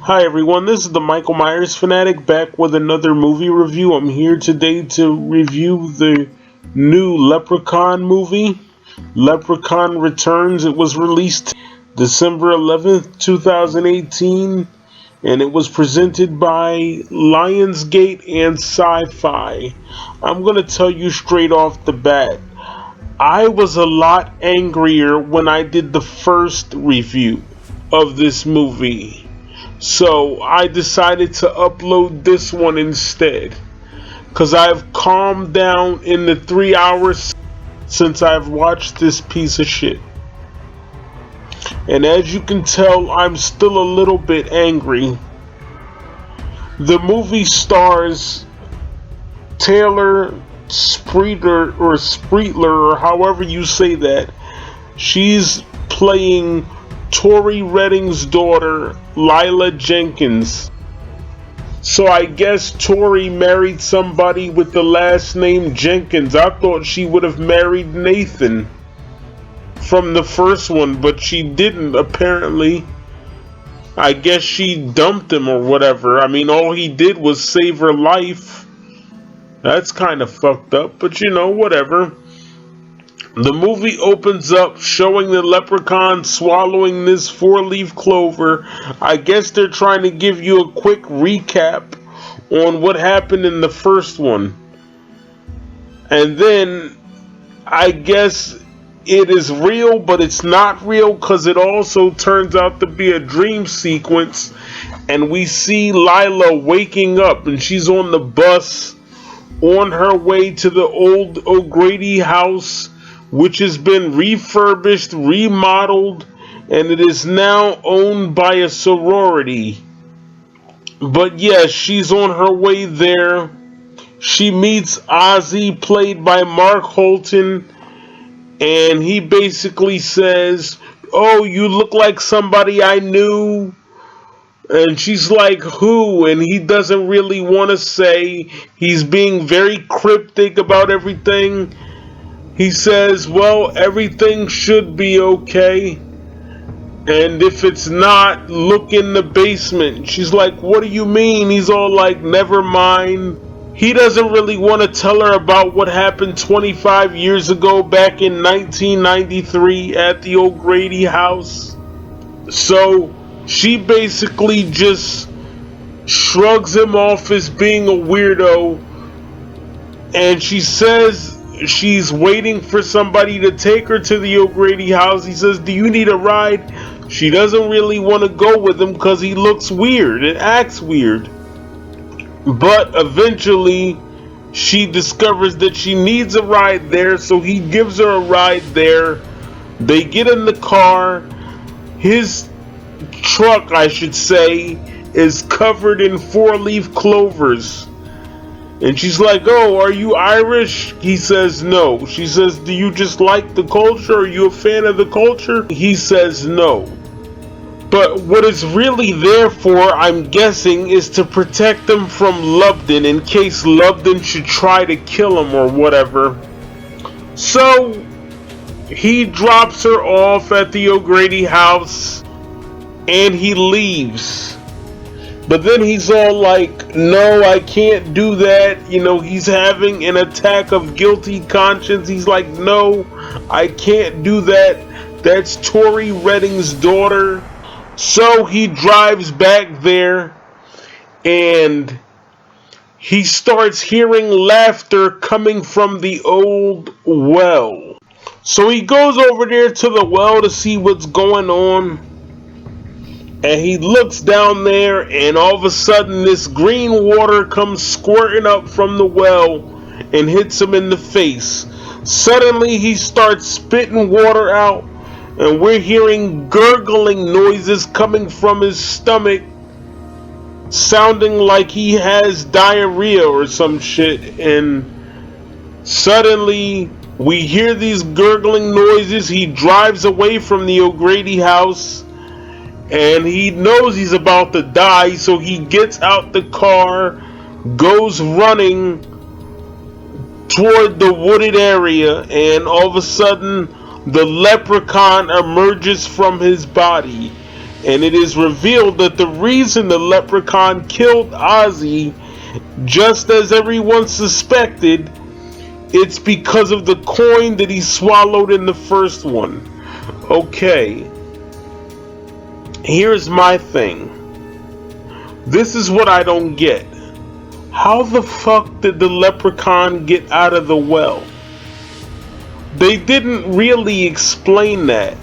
Hi everyone, this is the Michael Myers Fanatic back with another movie review. I'm here today to review the new Leprechaun movie, Leprechaun Returns. It was released December 11th, 2018, and it was presented by Lionsgate and Sci-Fi. I'm going to tell you straight off the bat, I was a lot angrier when I did the first review of this movie. So I decided to upload this one instead, because I've calmed down in the 3 hours since I've watched this piece of shit. And as you can tell, I'm still a little bit angry. The movie stars Taylor Spreetler, or however you say that. She's playing Tori Redding's daughter, Lila Jenkins. So I guess Tori married somebody with the last name Jenkins. I thought she would have married Nathan from the first one, but she didn't apparently. I guess she dumped him or whatever. I mean, all he did was save her life. That's kind of fucked up, but you know, whatever. The movie opens up showing the leprechaun swallowing this 4-leaf clover. I guess they're trying to give you a quick recap on what happened in the first one. And then I guess it is real, but it's not real, because it also turns out to be a dream sequence. And we see Lila waking up, and she's on the bus on her way to the old O'Grady house, which has been refurbished, remodeled, and it is now owned by a sorority. But yes, she's on her way there. She meets Ozzy, played by Mark Holton, and he basically says, "Oh, you look like somebody I knew." And she's like, "Who?" And he doesn't really want to say. He's being very cryptic about everything. He says, "Well, everything should be okay. And if it's not, look in the basement." She's like, "What do you mean?" He's all like, "Never mind." He doesn't really want to tell her about what happened 25 years ago back in 1993 at the O'Grady house. So she basically just shrugs him off as being a weirdo. And she says she's waiting for somebody to take her to the O'Grady house. He says, "Do you need a ride?" She doesn't really want to go with him because he looks weird and acts weird. But eventually she discovers that she needs a ride there, so he gives her a ride there. They get in the car. His truck, I should say, is covered in 4-leaf clovers. And she's like, "Oh, are you Irish?" He says no. She says, "Do you just like the culture? Are you a fan of the culture?" He says no. But what it's really there for, I'm guessing, is to protect them from Lubden in case Lubden should try to kill him or whatever. So he drops her off at the O'Grady house and he leaves. But then he's all like, "No, I can't do that." You know, he's having an attack of guilty conscience. He's like, "No, I can't do that. That's Tori Redding's daughter." So he drives back there and he starts hearing laughter coming from the old well. So he goes over there to the well to see what's going on. And he looks down there, and all of a sudden this green water comes squirting up from the well and hits him in the face. Suddenly he starts spitting water out, and we're hearing gurgling noises coming from his stomach, sounding like he has diarrhea or some shit. And suddenly we hear these gurgling noises. He drives away from the O'Grady house. And he knows he's about to die, so he gets out the car, goes running toward the wooded area, and all of a sudden the leprechaun emerges from his body. And it is revealed that the reason the Leprechaun killed Ozzy, just as everyone suspected, it's because of the coin that he swallowed in the first one. Okay, here's my thing. This is what I don't get. How the fuck did the Leprechaun get out of the well? They didn't really explain that.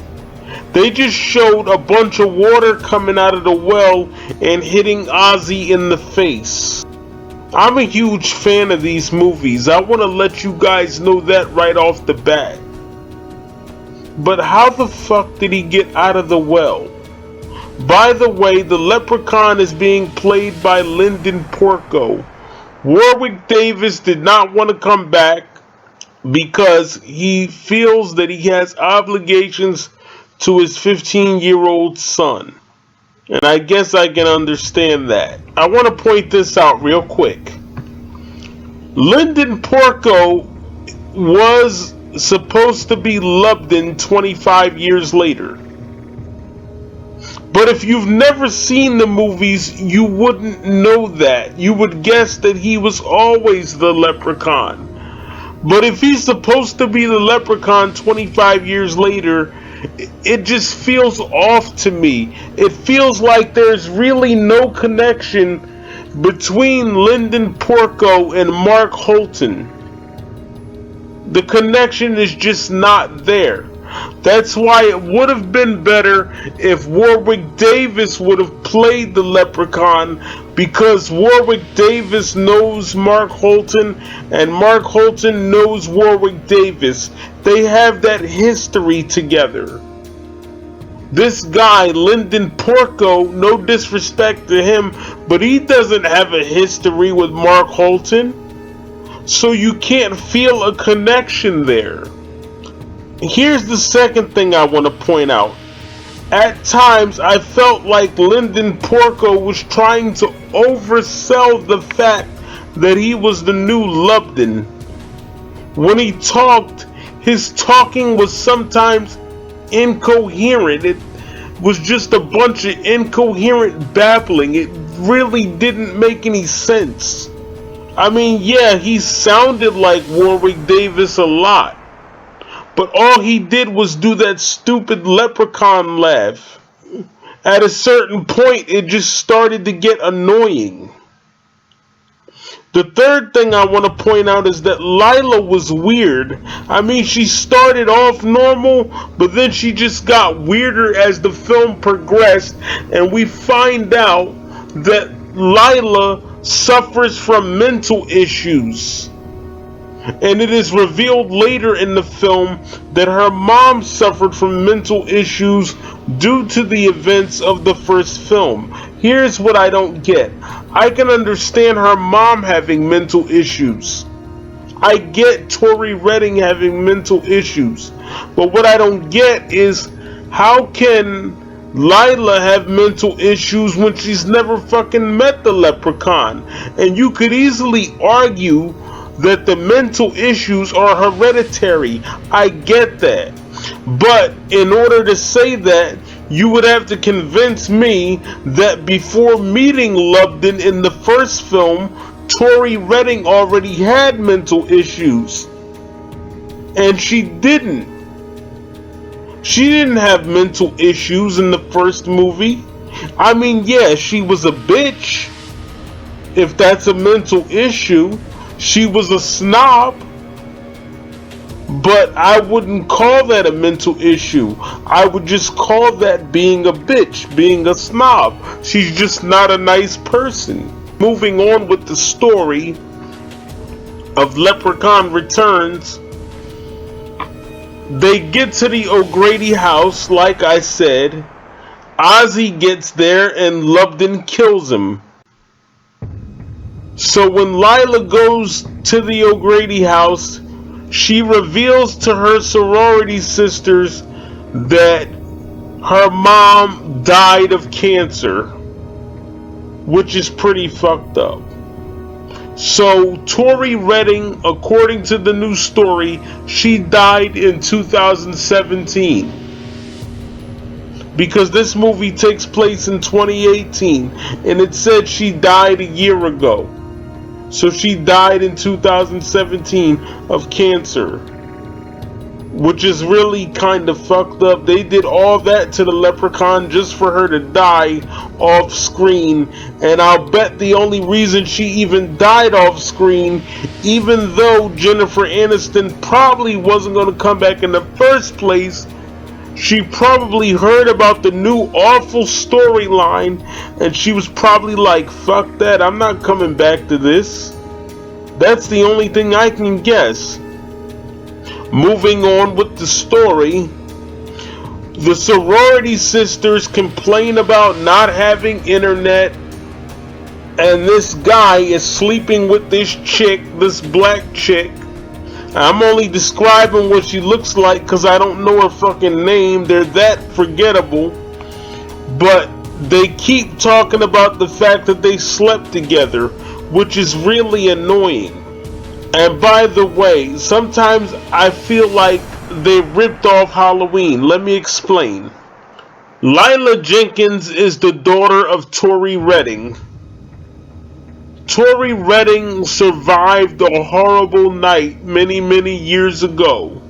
They just showed a bunch of water coming out of the well and hitting Ozzy in the face. I'm a huge fan of these movies. I want to let you guys know that right off the bat. But how the fuck did he get out of the well? By the way, the Leprechaun is being played by Lyndon Porco. Warwick Davis did not want to come back because he feels that he has obligations to his 15-year-old son. And I guess I can understand that. I want to point this out real quick. Lyndon Porco was supposed to be Lubden 25 years later. But if you've never seen the movies, you wouldn't know that. You would guess that he was always the Leprechaun. But if he's supposed to be the Leprechaun 25 years later, it just feels off to me. It feels like there's really no connection between Lyndon Porco and Mark Holton. The connection is just not there. That's why it would have been better if Warwick Davis would have played the Leprechaun, because Warwick Davis knows Mark Holton and Mark Holton knows Warwick Davis. They have that history together. This guy, Lyndon Porco, no disrespect to him, but he doesn't have a history with Mark Holton. So you can't feel a connection there. Here's the second thing I want to point out. At times, I felt like Lyndon Porco was trying to oversell the fact that he was the new Lubden. When he talked, his talking was sometimes incoherent. It was just a bunch of incoherent babbling. It really didn't make any sense. I mean, yeah, he sounded like Warwick Davis a lot. But all he did was do that stupid Leprechaun laugh. At a certain point, it just started to get annoying. The third thing I want to point out is that Lila was weird. I mean, she started off normal, but then she just got weirder as the film progressed, and we find out that Lila suffers from mental issues. And it is revealed later in the film that her mom suffered from mental issues due to the events of the first film. Here's what I don't get. I can understand her mom having mental issues. I get Tori Redding having mental issues. But what I don't get is, how can Lila have mental issues when she's never fucking met the Leprechaun? And you could easily argue that the mental issues are hereditary. I get that. But in order to say that, you would have to convince me that before meeting Lubden in the first film, Tori Redding already had mental issues. And she didn't. She didn't have mental issues in the first movie. I mean, yeah, she was a bitch, if that's a mental issue. She was a snob, but I wouldn't call that a mental issue. I would just call that being a bitch, being a snob. She's just not a nice person. Moving on with the story of Leprechaun Returns, they get to the O'Grady house, like I said. Ozzy gets there and Lubden kills him. So when Lila goes to the O'Grady house, she reveals to her sorority sisters that her mom died of cancer, which is pretty fucked up. So Tori Redding, according to the new story, she died in 2017. because this movie takes place in 2018 and it said she died a year ago. So she died in 2017 of cancer, which is really kind of fucked up. They did all that to the Leprechaun just for her to die off screen, and I'll bet the only reason she even died off screen, even though Jennifer Aniston probably wasn't going to come back in the first place, she probably heard about the new awful storyline and she was probably like, fuck that, I'm not coming back to this. That's the only thing I can guess. Moving on with the story, the sorority sisters complain about not having internet, and this guy is sleeping with this chick, this black chick. I'm only describing what she looks like because I don't know her fucking name. They're that forgettable. But they keep talking about the fact that they slept together, which is really annoying. And by the way, sometimes I feel like they ripped off Halloween. Let me explain. Lila Jenkins is the daughter of Tori Redding. Tori Redding survived a horrible night many years ago,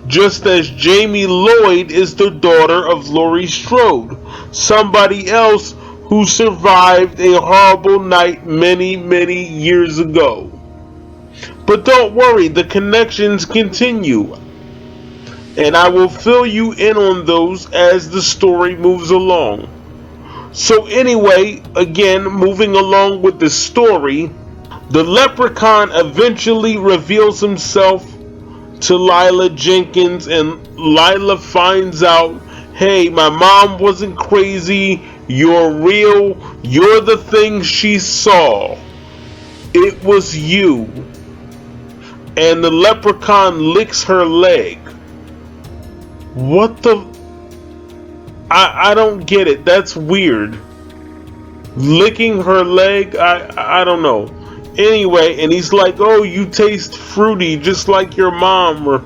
just as Jamie Lloyd is the daughter of Laurie Strode, somebody else who survived a horrible night many years ago. But don't worry, the connections continue, and I will fill you in on those as the story moves along. So anyway, again, moving along with the story, the Leprechaun eventually reveals himself to Lila Jenkins, and Lila finds out, hey, my mom wasn't crazy, you're real, you're the thing she saw. It was you. And the Leprechaun licks her leg. What the... I don't get it. That's weird. Licking her leg? I don't know. Anyway, and he's like, oh, you taste fruity just like your mom, or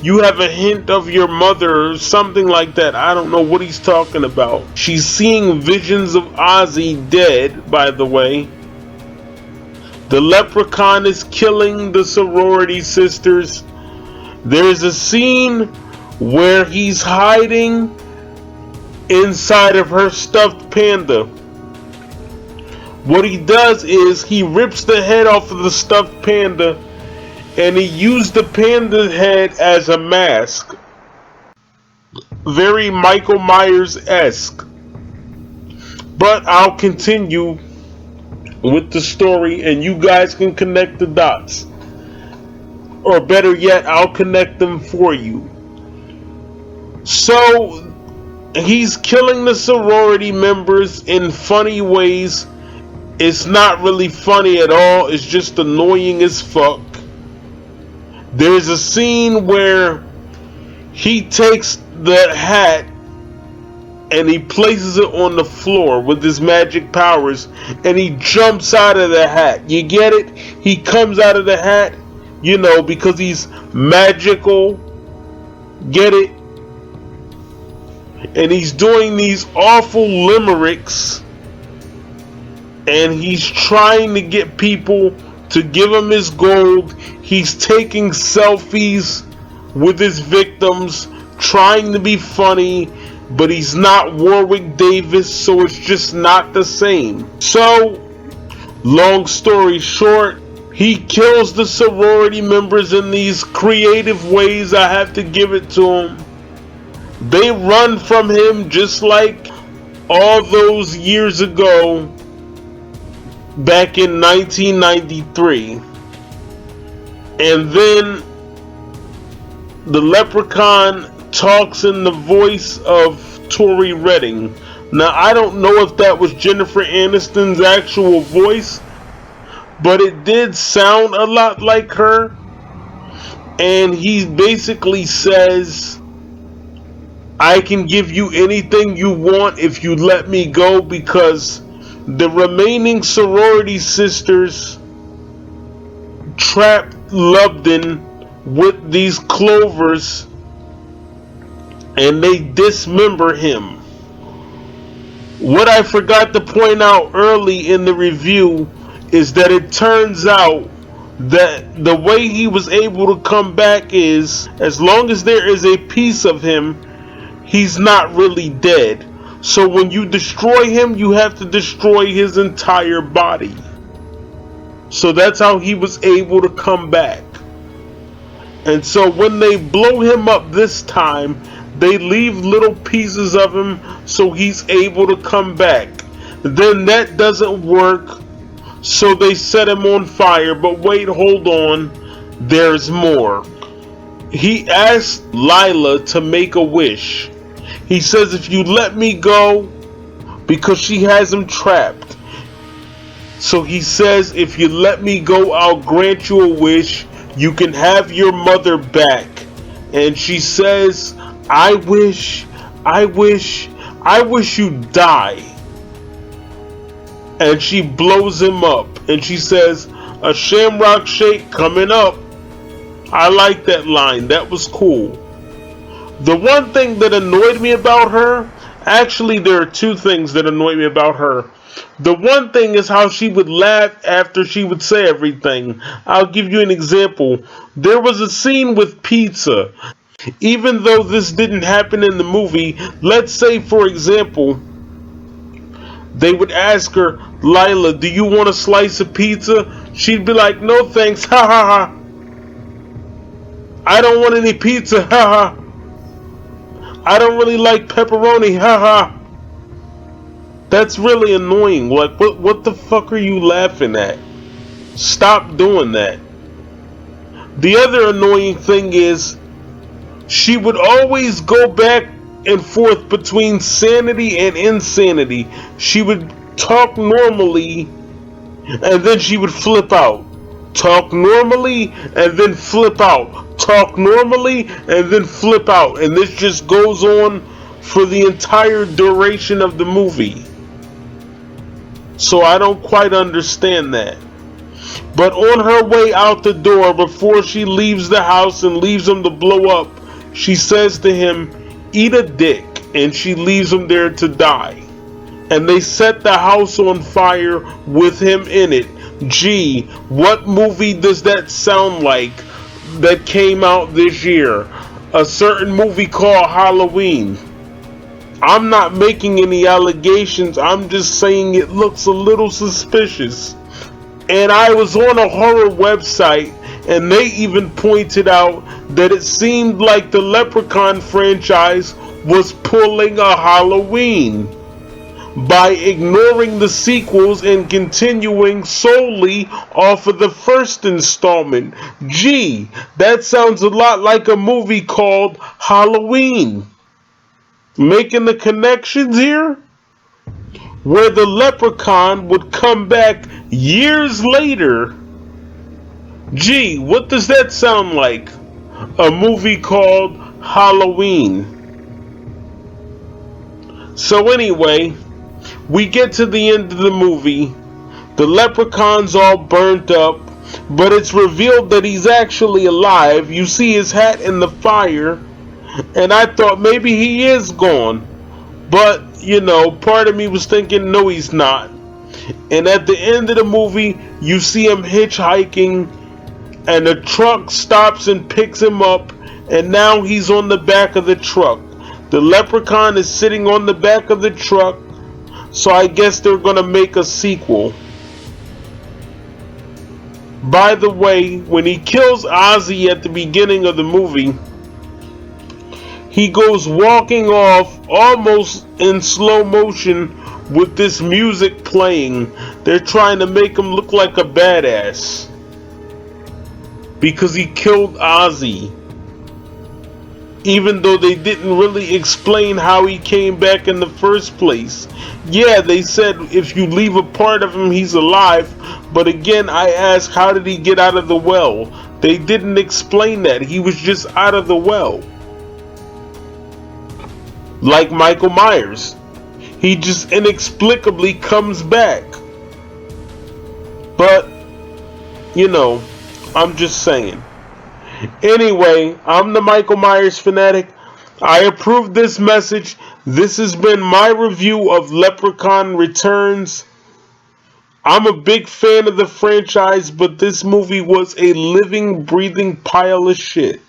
you have a hint of your mother, or something like that. I don't know what he's talking about. She's seeing visions of Ozzy dead, by the way. The Leprechaun is killing the sorority sisters. There's a scene where he's hiding inside of her stuffed panda. What he does is he rips the head off of the stuffed panda and he used the panda head as a mask. Very Michael Myers-esque. But I'll continue with the story and you guys can connect the dots. Or better yet, I'll connect them for you. So he's killing the sorority members in funny ways. It's not really funny at all. It's just annoying as fuck. There's a scene where he takes the hat and he places it on the floor with his magic powers and he jumps out of the hat. You get it? He comes out of the hat, you know, because he's magical. Get it? And he's doing these awful limericks and he's trying to get people to give him his gold. He's taking selfies with his victims, trying to be funny, but he's not Warwick Davis, so it's just not the same. So, long story short, he kills the sorority members in these creative ways. I have to give it to him. They run from him just like all those years ago, back in 1993. And then the Leprechaun talks in the voice of Tori Redding. Now, I don't know if that was Jennifer Aniston's actual voice, but it did sound a lot like her. And he basically says, I can give you anything you want if you let me go, because the remaining sorority sisters trapped Lubden with these clovers and they dismember him. What I forgot to point out early in the review is that it turns out that the way he was able to come back is, as long as there is a piece of him, he's not really dead. So when you destroy him, you have to destroy his entire body. So that's how he was able to come back. And so when they blow him up this time, they leave little pieces of him so he's able to come back. Then that doesn't work, so they set him on fire. But wait, hold on, there's more. He asked Lila to make a wish. He says, if you let me go, because she has him trapped. So he says, if you let me go, I'll grant you a wish. You can have your mother back. And she says, I wish you die. And she blows him up. And she says, a shamrock shake coming up. I like that line. That was cool. The one thing that annoyed me about her, actually there are two things that annoyed me about her. The one thing is how she would laugh after she would say everything. I'll give you an example. There was a scene with pizza. Even though this didn't happen in the movie, let's say, for example, they would ask her, Lila, do you want a slice of pizza? She'd be like, no thanks, ha ha ha. I don't want any pizza, ha ha. I don't really like pepperoni, ha ha. That's really annoying. Like, what the fuck are you laughing at? Stop doing that. The other annoying thing is, she would always go back and forth between sanity and insanity. She would talk normally, and then she would flip out. Talk normally, and then flip out. Talk normally, and then flip out. And this just goes on for the entire duration of the movie. So I don't quite understand that. But on her way out the door, before she leaves the house and leaves him to blow up, she says to him, eat a dick, and she leaves him there to die. And they set the house on fire with him in it. Gee, what movie does that sound like that came out this year? A certain movie called Halloween. I'm not making any allegations, I'm just saying it looks a little suspicious. And I was on a horror website, and they even pointed out that it seemed like the Leprechaun franchise was pulling a Halloween by ignoring the sequels and continuing solely off of the first installment. Gee, that sounds a lot like a movie called Halloween. Making the connections here? Where the Leprechaun would come back years later. Gee, what does that sound like? A movie called Halloween. So anyway, we get to the end of the movie. The Leprechaun's all burnt up, but it's revealed that he's actually alive. You see his hat in the fire, and I thought maybe he is gone. But, you know, part of me was thinking, no, he's not. And at the end of the movie, you see him hitchhiking, and the truck stops and picks him up, and now he's on the back of the truck. The Leprechaun is sitting on the back of the truck, so I guess they're gonna make a sequel. By the way, when he kills Ozzy at the beginning of the movie, he goes walking off almost in slow motion with this music playing. They're trying to make him look like a badass because he killed Ozzy, even though they didn't really explain how he came back in the first place. Yeah, they said if you leave a part of him, he's alive, but again, I ask, how did he get out of the well? They didn't explain that. He was just out of the well. Like Michael Myers, he just inexplicably comes back. But, you know, I'm just saying. Anyway, I'm the Michael Myers fanatic. I approve this message. This has been my review of Leprechaun Returns. I'm a big fan of the franchise, but this movie was a living, breathing pile of shit.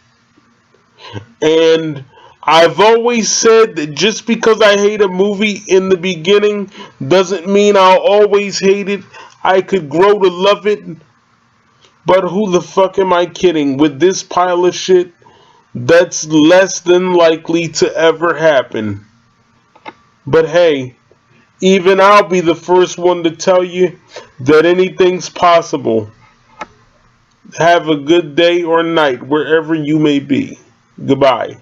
And I've always said that just because I hate a movie in the beginning doesn't mean I'll always hate it. I could grow to love it. But who the fuck am I kidding? With this pile of shit, that's less than likely to ever happen. But hey, even I'll be the first one to tell you that anything's possible. Have a good day or night wherever you may be. Goodbye.